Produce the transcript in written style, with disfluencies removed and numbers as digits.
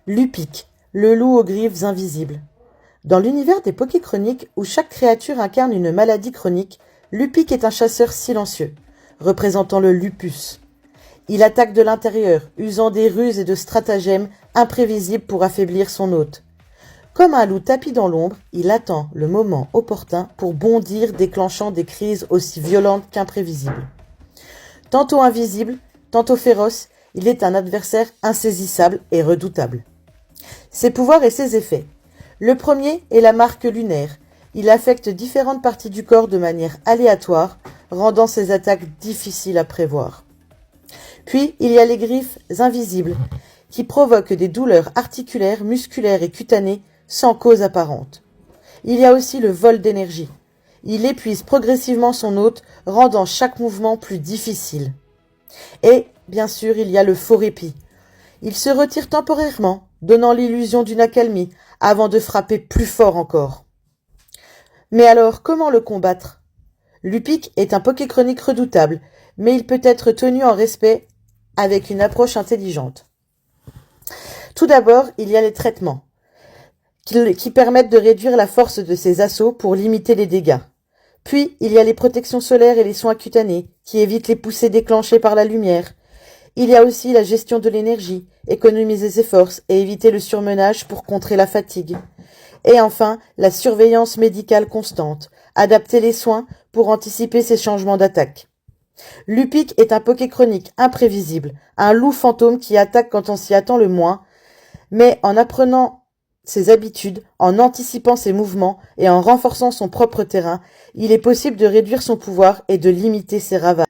Lupic, le loup aux griffes invisibles. Dans l'univers des Pokéchroniques, où chaque créature incarne une maladie chronique, Lupic est un chasseur silencieux, représentant le lupus. Il attaque de l'intérieur, usant des ruses et de stratagèmes imprévisibles pour affaiblir son hôte. Comme un loup tapi dans l'ombre, il attend le moment opportun pour bondir, déclenchant des crises aussi violentes qu'imprévisibles. Tantôt invisible, tantôt féroce, il est un adversaire insaisissable et redoutable. Ses pouvoirs et ses effets. Le premier est la marque lunaire. Il affecte différentes parties du corps de manière aléatoire, rendant ses attaques difficiles à prévoir. Puis, il y a les griffes invisibles, qui provoquent des douleurs articulaires, musculaires et cutanées sans cause apparente. Il y a aussi le vol d'énergie. Il épuise progressivement son hôte, rendant chaque mouvement plus difficile. Et, bien sûr, il y a le faux répit. Il se retire temporairement, donnant l'illusion d'une accalmie, avant de frapper plus fort encore. Mais alors, comment le combattre? Lupic est un Pokéchronique redoutable, mais il peut être tenu en respect avec une approche intelligente. Tout d'abord, il y a les traitements, qui permettent de réduire la force de ses assauts pour limiter les dégâts. Puis, il y a les protections solaires et les soins cutanés, qui évitent les poussées déclenchées par la lumière. Il y a aussi la gestion de l'énergie, économiser ses forces et éviter le surmenage pour contrer la fatigue. Et enfin, la surveillance médicale constante, adapter les soins pour anticiper ces changements d'attaque. Lupic est un Pokéchronique imprévisible, un loup fantôme qui attaque quand on s'y attend le moins, mais en apprenant ses habitudes, en anticipant ses mouvements et en renforçant son propre terrain, il est possible de réduire son pouvoir et de limiter ses ravages.